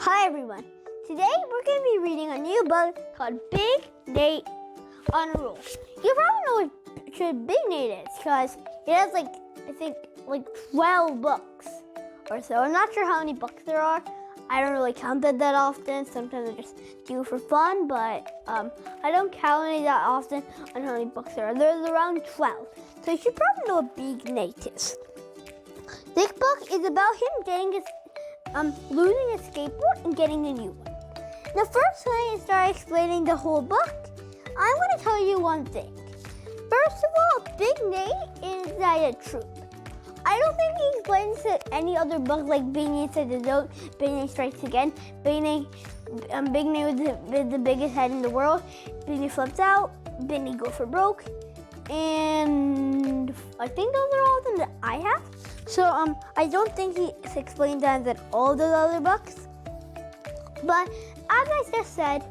Hi everyone. Today we're going to be reading a new book called Big Nate on a Roll. You probably know what Big Nate is because it has I think 12 books or so. I'm not sure how many books there are. I don't really count that often. Sometimes I just do it for fun, but I don't count it that often on how many books there are. There's around 12. So you should probably know what Big Nate is. This book is about him getting losing his skateboard and getting a new one. Now, first, when I start explaining the whole book, I'm going to tell you one thing. First of all, Big Nate is a troop. I don't think he explains it any other book like Big Nate Says the Joke, Big Nate Strikes Again, Big Nate with the biggest head in the world, Big Nate Flips Out, Big Nate Go for Broke, and I think those are all of them that I have. So I don't think he explained that in all those other books. But as I just said,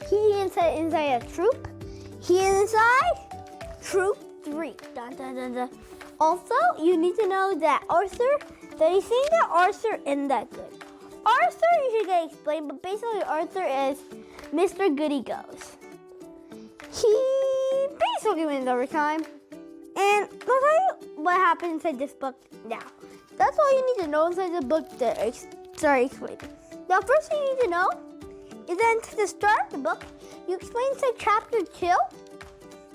he is inside a troop. He is inside Troop 3. Dun, dun, dun, dun. Also, you need to know that he's saying that Arthur isn't that good. Arthur you should get explained, but basically Arthur is Mr. Goody Goes. He basically wins every time. And I'll tell you what happens inside this book now. That's all you need to know inside the book to start explaining. Now, first thing you need to know is that to the start of the book, you explain inside chapter 2.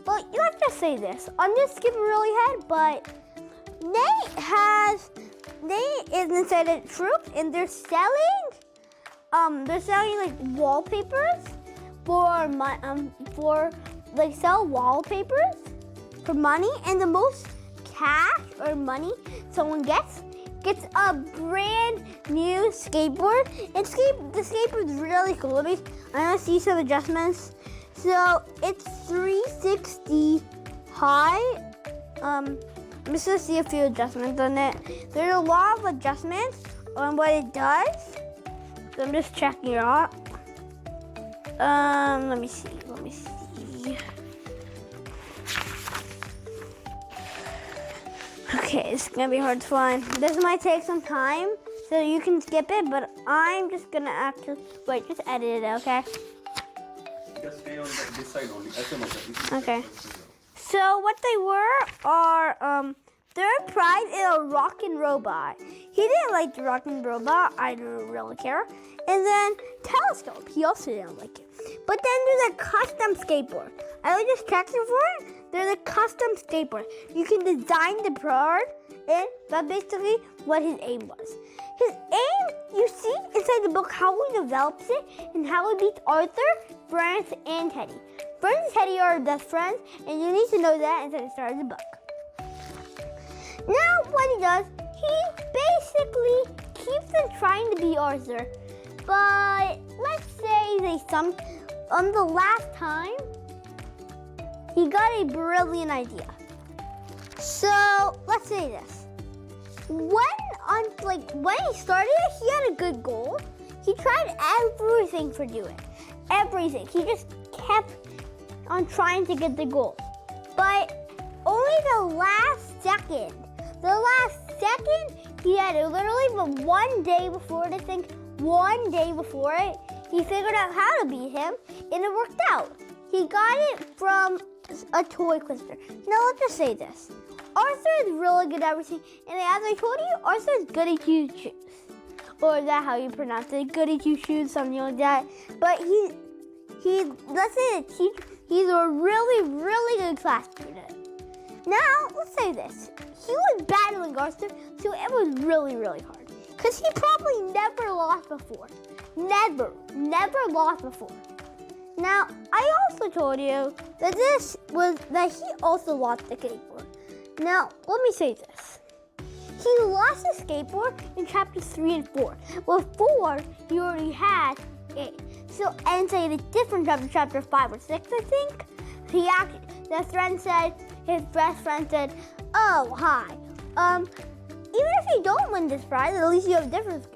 Well, let's just say this. I'm just skipping really ahead, but Nate is inside a troop and they're selling wallpapers sell wallpapers for money, and the most cash or money someone gets a brand new skateboard. And the skateboard's really cool. I'm gonna see some adjustments. So it's 360 high. I'm just gonna see a few adjustments on it. There's a lot of adjustments on what it does. So I'm just checking it out. Let me see. Okay, it's gonna be hard to find. This might take some time, so you can skip it, but I'm just gonna just edit it, okay? Just stay on this side only. Okay. So what they are third prize is a rockin' robot. He didn't like the rockin' robot. I don't really care. And then telescope. He also didn't like it. But then there's a custom skateboard. I was just checking for it. There's a custom skateboard. You can design the board, and that's basically what his aim was. His aim, you see inside the book how he develops it and how he beats Arthur, Franz, and Teddy. Franz and Teddy are best friends, and you need to know that inside the start of the book. Now, what he does, he basically keeps on trying to beat Arthur. But let's say the last time, he got a brilliant idea. So let's say this. When he started, he had a good goal. He tried everything for doing. Everything. He just kept on trying to get the goal. But only the last second, he had it literally but one day before it, he figured out how to beat him, and it worked out. He got it from a toy twister. Now let's just say this. Arthur is really good at everything, and as I told you, Arthur is goody two shoes. Or is that how you pronounce it? Goody two shoes, something like that. But he's a really, really good class student. Now, let's say this. He was battling Arthur, so it was really, really hard. Because he probably never lost before. Never lost before. Now, I also told you that he also lost the skateboard. Now, let me say this. He lost his skateboard in chapters 3 and 4. With 4, he already had it. So, inside a different chapter 5 or 6, I think, his best friend said, "Oh, hi. Even if you don't win this prize, at least you have a different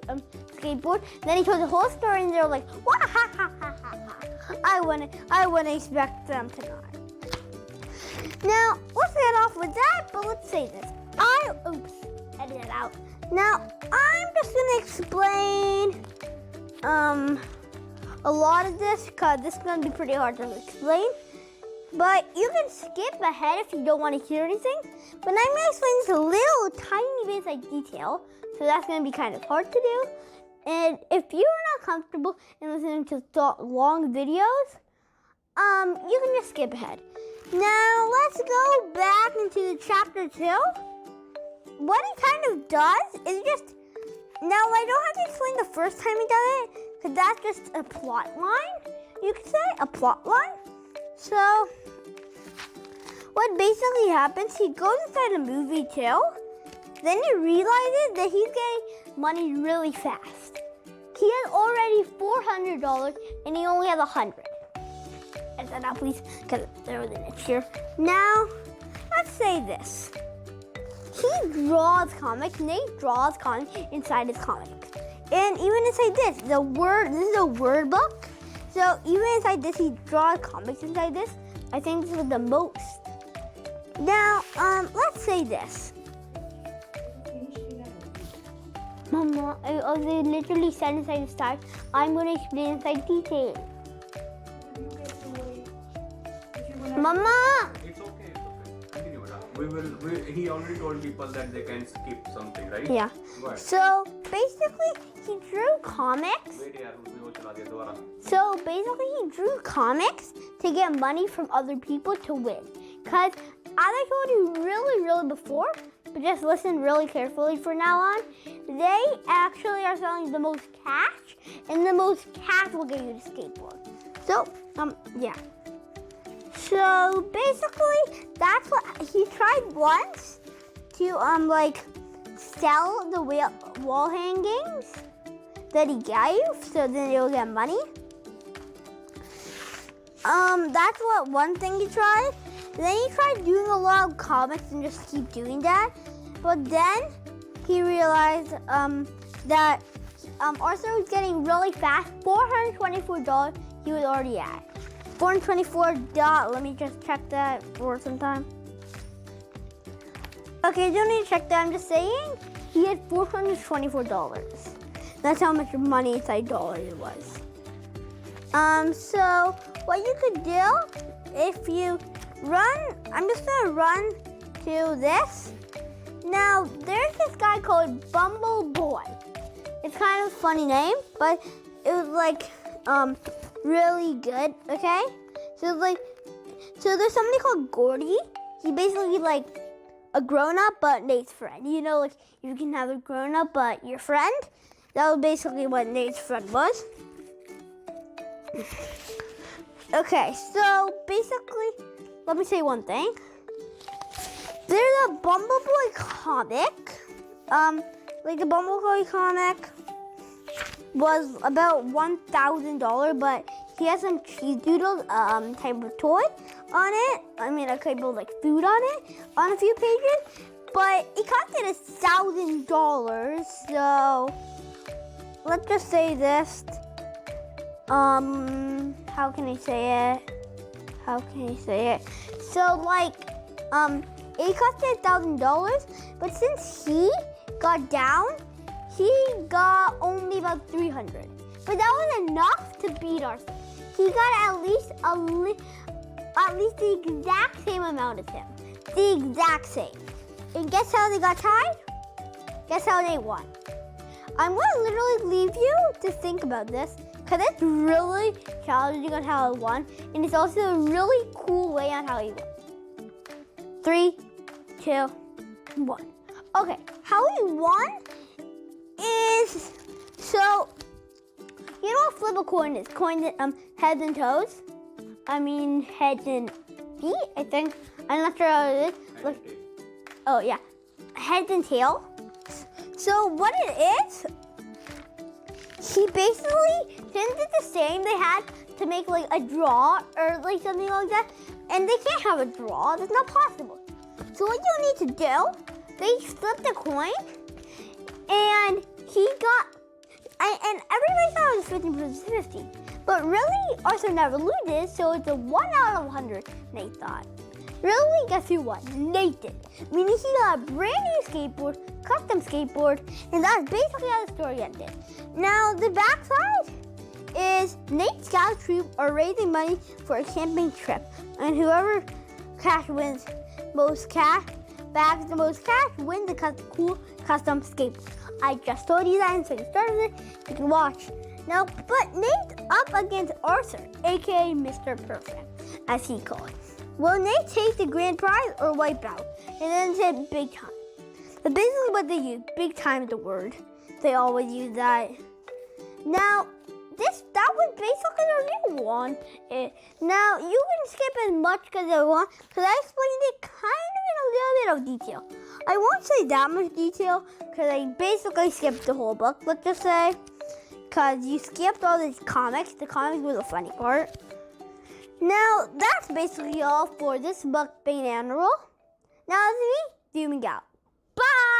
skateboard." Then he told the whole story, and they were like, "Wah ha ha ha ha ha." I wouldn't expect them to not. Now, let's get off with that, but let's say this. Edit it out. Now, I'm just gonna explain a lot of this because this is going to be pretty hard to explain. But you can skip ahead if you don't want to hear anything. But I'm going to explain this a little tiny bit like detail. So that's going to be kind of hard to do. And if you're not comfortable in listening to long videos, you can just skip ahead. Now let's go back into the chapter 2. What it kind of does is just, now I don't have to explain the first time he does it, because that's just a plot line. You could say a plot line. So what basically happens, he goes inside a movie too. Then he realizes that he's getting money really fast. He has already $400 and he only has $100. I said that please, because there was an itch here. Now, let's say this. He draws comics, Nate draws comics inside his comics. And even inside this is a word book. So even inside this, he draws comics inside this. I think this is the most. Now, let's say this. Mama, they literally said inside the start, I'm going to explain inside detail. Mama! It's okay. Continue. He already told people that they can skip something, right? Yeah. What? So basically, he drew comics. So basically, he drew comics to get money from other people to win. Because as I told you really before, but just listen really carefully from now on, they actually are selling the most cash, and the most cash will get you to skateboard. So, yeah. So basically, that's what he tried once to sell the wall hangings that he gave, so then he'll get money. That's what one thing he tried. Then he tried doing a lot of comics and just keep doing that. But then he realized that Arthur was getting really fast. $424 he was already at. $424. Let me just check that for some time. Okay, you don't need to check that. I'm just saying he had $424. That's how much money inside dollars it was. So what you could do if you run, I'm just gonna run to this. Now there's this guy called Bumble Boy. It's kind of a funny name, but it was really good. Okay, so there's somebody called Gordy. He basically a grown-up but Nate's friend. You know, you can have a grown-up but your friend. That was basically what Nate's friend was. Okay, so basically, let me say one thing. There's a Bumblebee comic. The Bumblebee comic was about $1,000, but he has some cheese doodles type of toy on it. I mean, a type of food on it on a few pages, but it costed $1,000. So let's just say this. How can I say it? So it costed $1,000, but since he got down, he got only about $300. But that was enough to beat Arthur. He got at least the exact same amount as him. The exact same. And guess how they got tied? Guess how they won? I'm going to literally leave you to think about this, because it's really challenging on how he won, and it's also a really cool way on how he won. 3, 2, 1. Okay, how he won is, so, you know what flip a coin is? Coin heads and toes. I mean heads and feet, I think. I'm not sure how it is. Look. Oh yeah, heads and tail. So what it is, he basically, since it's the same, they had to make a draw or something like that, and they can't have a draw. That's not possible. So what you need to do, they flipped a coin, and he got, and everybody thought it was 50-50. But really, Arthur never loses, so it's a 1 out of 100, Nate thought. Really, guess who won? Nathan. Meaning he got a brand new skateboard, custom skateboard, and that's basically how the story ended. Now, the backside is Nate's Scout Troop are raising money for a camping trip. And whoever cash wins most cash, bags the most cash, wins the cool custom skateboard. I just told you that, and so you started it, you can watch. Now, but Nate's up against Arthur, aka Mr. Perfect, as he called it. Will Nate take the grand prize or wipe out? And then said big time. That's basically what they use. Big time is the word. They always use that. Now, that was basically our new one. Now, you can skip as much as you want, because I explained it kind of in a little bit of detail. I won't say that much detail, because I basically skipped the whole book, let's just say. Because you skipped all these comics. The comics were the funny part. Now, that's basically all for this book, Banana Roll. Now, it's me, zooming out. Bye!